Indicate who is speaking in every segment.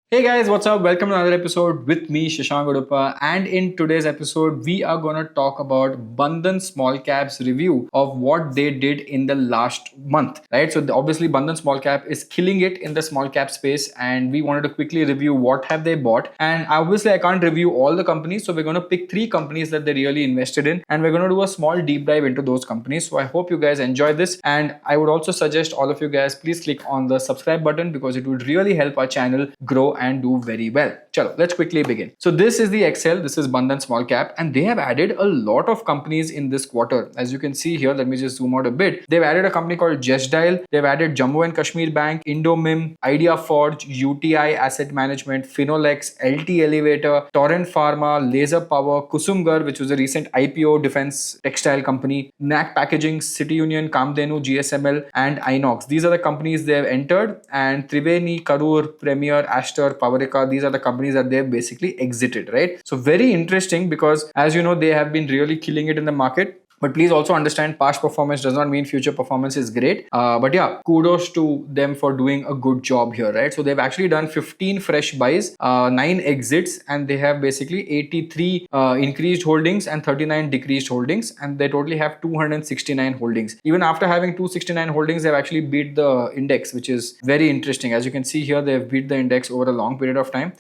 Speaker 1: Hey guys, what's up? Welcome to another episode with me, Shashank Udupa. And in today's episode, we are going to talk about Bandhan Small Cap's review of what they did in the last month, right? So obviously, Bandhan Small Cap is killing it in the small cap space, and we wanted to quickly review what have they bought. And obviously, I can't review all the companies, so we're going to pick three companies that they really invested in, and we're going to do a small deep dive into those companies. So I hope you guys enjoy this, and I would also suggest all of you guys please click on the subscribe button because it would really help our channel grow and do very well. Chalo, let's quickly begin. So this is the Excel. This is Bandhan Small Cap, and they have added a lot of companies in this quarter. As you can see here, let me just zoom out a bit. They've added a company called Just Dial. They've added Jammu and Kashmir Bank, Indomim, IdeaForge, UTI Asset Management, Finolex, LT Elevator, Torrent Pharma, Laser Power, Kusumgar, which was a recent IPO defense textile company, NAC Packaging, City Union, Kamdenu, GSML, and Inox. These are the companies they have entered, and Triveni, Karur, Premier, Aster, Power. These are the companies that they have basically exited, right? So very interesting because as you know, they have been really killing it in the market. But please also understand past performance does not mean future performance is great. But yeah, kudos to them for doing a good job here, right? So they've actually done 15 fresh buys, 9 exits, and they have basically 83 increased holdings and 39 decreased holdings, and they totally have 269 holdings. Even after having 269 holdings, they've actually beat the index, which is very interesting. As you can see here, they've beat the index over a long period of time,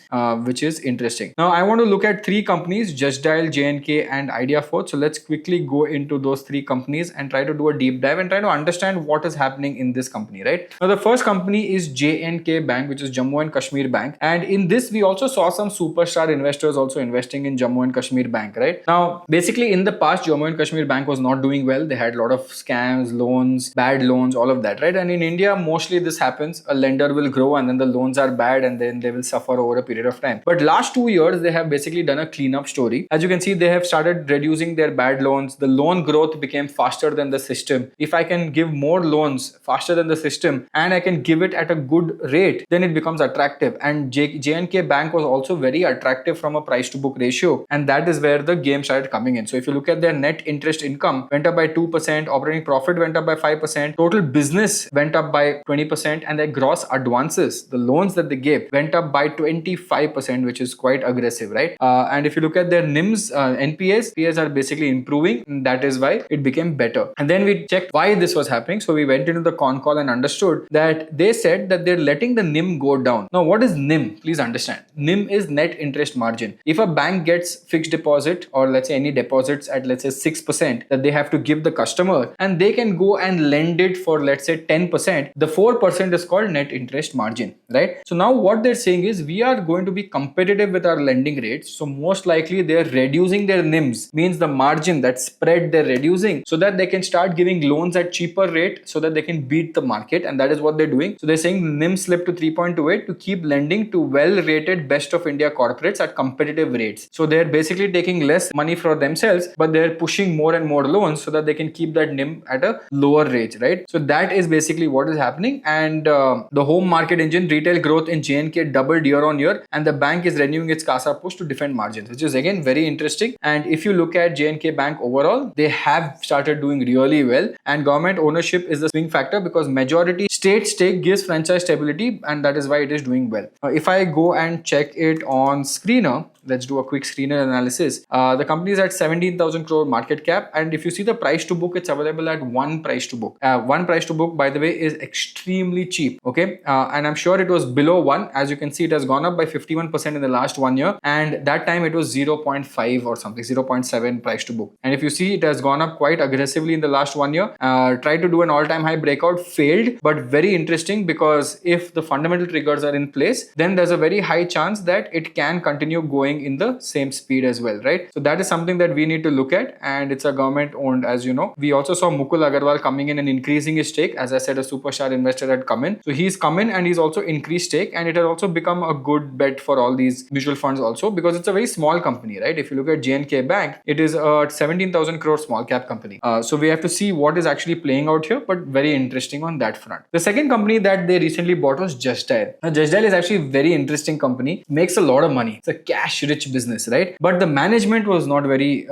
Speaker 1: which is interesting. Now I want to look at three companies: Just Dial, J&K, and IdeaForge. So let's quickly go into those three companies and try to do a deep dive and try to understand what is happening in this company, right? Now the first company is J&K Bank, which is Jammu and Kashmir Bank, and in this we also saw some superstar investors also investing in Jammu and Kashmir Bank, right? Now basically in the past, Jammu and Kashmir Bank was not doing well. They had a lot of scams, loans, bad loans, all of that, right? And in India mostly this happens. A lender will grow and then the loans are bad and then they will suffer over a period of time. But last 2 years they have basically done a cleanup story. As you can see, they have started reducing their bad loans. The loan growth became faster than the system. If I can give more loans faster than the system and I can give it at a good rate, then it becomes attractive. And J&K Bank was also very attractive from a price to book ratio, and that is where the game started coming in. So if you look at their net interest income went up by 2%, operating profit went up by 5%, total business went up by 20%, and their gross advances, the loans that they gave, went up by 25%, which is quite aggressive, right? And if you look at their NIMs, NPAs are basically improving. That is why it became better. And then we checked why this was happening. So we went into the con call and understood that they said that they're letting the NIM go down. Now what is NIM? Please understand. NIM is net interest margin. If a bank gets fixed deposit or let's say any deposits at let's say 6% that they have to give the customer, and they can go and lend it for let's say 10%, the 4% is called net interest margin, right? So now what they're saying is we are going to be competitive with our lending rates. So most likely they're reducing their NIMs, means the margin, that spread they're reducing, so that they can start giving loans at cheaper rate so that they can beat the market, and that is what they're doing. So they're saying NIM slip to 3.28 to keep lending to well-rated best of India corporates at competitive rates. So they're basically taking less money for themselves, but they're pushing more and more loans so that they can keep that NIM at a lower rate, right? So that is basically what is happening. And the home market engine, retail growth in J&K doubled year on year, and the bank is renewing its CASA push to defend margins, which is again very interesting. And if you look at J&K Bank overall, they have started doing really well, and government ownership is the swing factor because majority state stake gives franchise stability, and that is why it is doing well. If I go and check it on screener, let's do a quick screener analysis. The company is at 17,000 crore market cap, and if you see the price to book, it's available at one price to book. One price to book, by the way, is extremely cheap. Okay, and I'm sure it was below one. As you can see, it has gone up by 51% in the last 1 year, and that time it was 0.5 or something, 0.7 price to book. And if you see, it has gone up quite aggressively in the last 1 year. Tried to do an all-time high breakout, failed, but very interesting because if the fundamental triggers are in place, then there's a very high chance that it can continue going in the same speed as well, right? So that is something that we need to look at, and it's a government owned, as you know. We also saw Mukul Agarwal coming in and increasing his stake. As I said, a superstar investor had come in, so he's come in and he's also increased stake, and it has also become a good bet for all these mutual funds also because it's a very small company, right? If you look at J&K Bank, it is a 17,000 crore small cap company. So we have to see what is actually playing out here, but very interesting on that front. The second company that they recently bought was Just Dial. Now, Just Dial is actually a very interesting company, makes a lot of money. It's a cash rich business, right? But the management was not very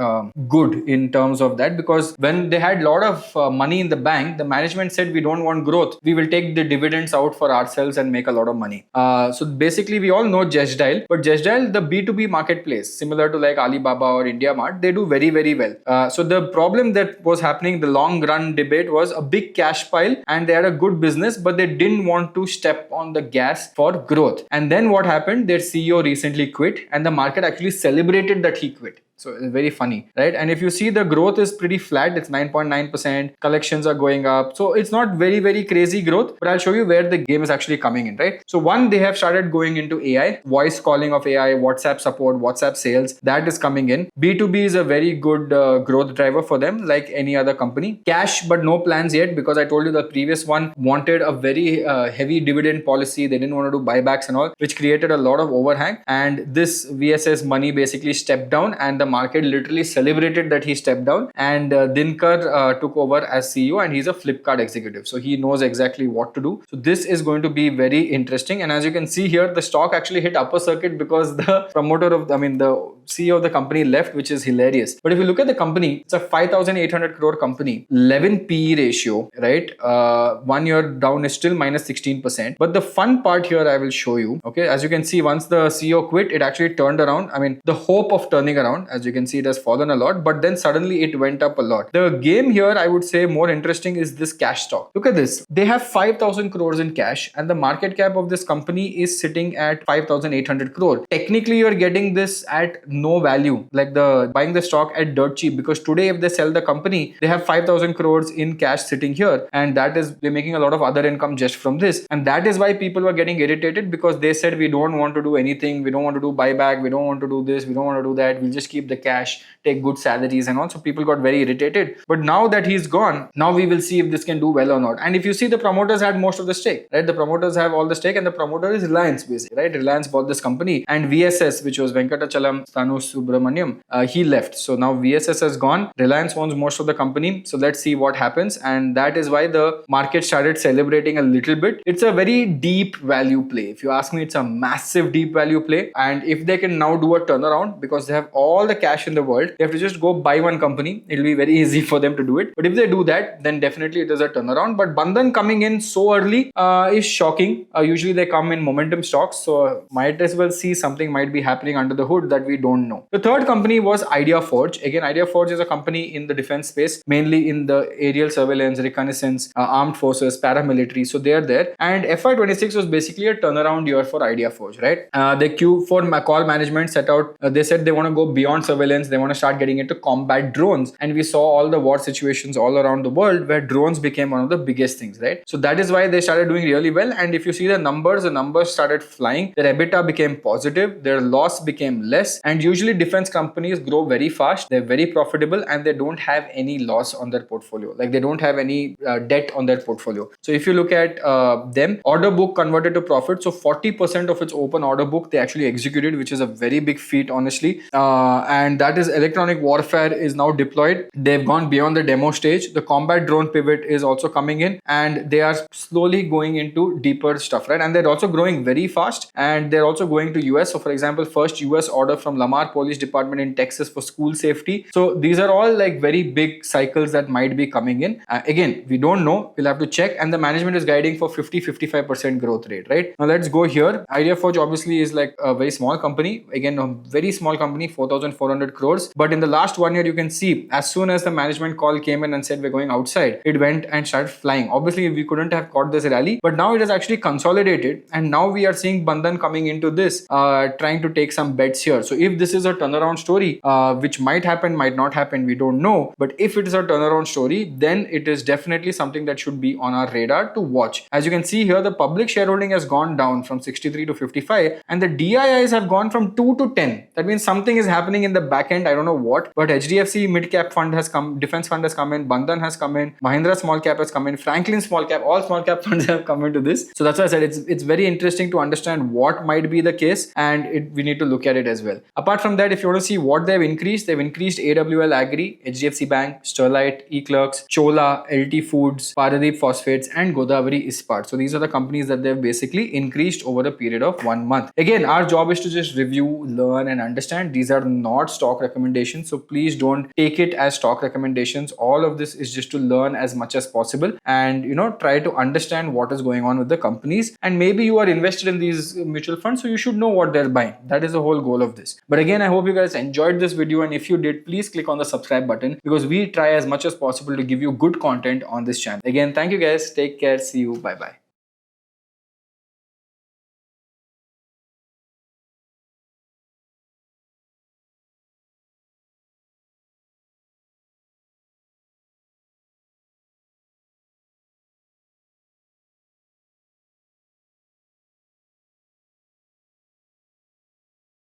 Speaker 1: good in terms of that, because when they had a lot of money in the bank, the management said, we don't want growth. We will take the dividends out for ourselves and make a lot of money. So basically, we all know Just Dial, but Just Dial, the B2B marketplace, similar to like Alibaba or India Mart, they do very, very well. So the problem that was happening, the long run debate was a big cash pile, and they had a good business, but they didn't want to step on the gas for growth. And then what happened? Their CEO recently quit, and the market actually celebrated that he quit. So it's very funny, right? And if you see, the growth is pretty flat. It's 9.9%. Collections are going up. So it's not very, very crazy growth, but I'll show you where the game is actually coming in, right? So one, they have started going into AI, voice calling of AI, WhatsApp support, WhatsApp sales, that is coming in. B2B is a very good growth driver for them, like any other company. Cash, but no plans yet, because I told you the previous one wanted a very heavy dividend policy. They didn't want to do buybacks and all, which created a lot of overhang. And this VSS money basically stepped down, and the market literally celebrated that he stepped down, and Dinkar took over as CEO, and he's a Flipkart executive, so he knows exactly what to do. So this is going to be very interesting. And as you can see here, the stock actually hit upper circuit because the promoter of, the CEO of the company left, which is hilarious. But if you look at the company, it's a 5,800 crore company, 11 PE ratio, right? 1 year down is still minus 16%. But the fun part here I will show you. Okay, as you can see, once the CEO quit, it actually turned around. The hope of turning around, as you can see, it has fallen a lot, but then suddenly it went up a lot. The game here, I would say, more interesting is this cash stock. Look at this. They have 5,000 crores in cash, and the market cap of this company is sitting at 5,800 crore. Technically, you're getting this at no value, like the buying the stock at dirt cheap, because today if they sell the company, they have 5,000 crores in cash sitting here, and that is, they're making a lot of other income just from this. And that is why people were getting irritated, because they said, we don't want to do anything, we don't want to do buyback, we don't want to do this, we don't want to do that, we'll just keep the cash, take good salaries, and also people got very irritated. But now that he's gone, now we will see if this can do well or not. And if you see, the promoters had most of the stake, right? The promoters have all the stake, and the promoter is Reliance, basically, right? Reliance bought this company, and VSS, which was Venkatachalam Stanu Subramaniam, he left. So now VSS has gone, Reliance owns most of the company. So let's see what happens. And that is why the market started celebrating a little bit. It's a very deep value play. If you ask me, it's a massive deep value play. And if they can now do a turnaround, because they have all the cash in the world, they have to just go buy one company. It'll be very easy for them to do it. But if they do that, then definitely it is a turnaround. But Bandhan coming in so early is shocking. Usually they come in momentum stocks. So might as well see something might be happening under the hood that we don't know. The third company was IdeaForge. Again, IdeaForge is a company in the defense space, mainly in the aerial surveillance, reconnaissance, armed forces, paramilitary. So they are there. And FY26 was basically a turnaround year for IdeaForge, right? The Q4 call management set out, they said they want to go beyond surveillance. They want to start getting into combat drones. And we saw all the war situations all around the world where drones became one of the biggest things, right? So that is why they started doing really well. And if you see the numbers started flying. Their EBITDA became positive. Their loss became less. And usually defense companies grow very fast. They're very profitable, and they don't have any loss on their portfolio. Like they don't have any debt on their portfolio. So if you look at them, order book converted to profit. So 40% of its open order book they actually executed, which is a very big feat, honestly. And that is electronic warfare is now deployed. They've gone beyond the demo stage. The combat drone pivot is also coming in, and they are slowly going into deeper stuff, right? And they're also growing very fast, and they're also going to US. So for example, first US order from Lamar Police Department in Texas for school safety. So these are all like very big cycles that might be coming in. Again, we don't know. We'll have to check. And the management is guiding for 50-55% growth rate, right? Now let's go here. IdeaForge obviously is like a very small company. Again, a very small company, 4,400 crores. But in the last 1 year, you can see as soon as the management call came in and said we're going outside, it went and started flying. Obviously, we couldn't have caught this rally, but now it has actually consolidated. And now we are seeing Bandhan coming into this, trying to take some bets here. So if this is a turnaround story, which might happen, might not happen, we don't know. But if it is a turnaround story, then it is definitely something that should be on our radar to watch. As you can see here, the public shareholding has gone down from 63 to 55, and the DIIs have gone from 2 to 10. That means something is happening in the back end. I don't know what, but HDFC Mid Cap Fund has come, Defense Fund has come in, Bandhan has come in, Mahindra Small Cap has come in, Franklin Small Cap, all small cap funds have come into this. So that's why I said it's very interesting to understand what might be the case, and we need to look at it as well. Apart from that, if you want to see what they've increased AWL Agri, HDFC Bank, Sterlite, eClerks, Chola, LT Foods, Paradeep Phosphates, and Godavari Ispat. So these are the companies that they've basically increased over a period of 1 month. Again, our job is to just review, learn, and understand. These are not stock recommendations, so please don't take it as stock recommendations. All of this is just to learn as much as possible and try to understand what is going on with the companies. And maybe you are invested in these mutual funds, so you should know what they're buying. That is the whole goal of this. But again, I hope you guys enjoyed this video, and if you did, please click on the subscribe button, because we try as much as possible to give you good content on this channel. Again, thank you guys. Take care. See you. Bye bye.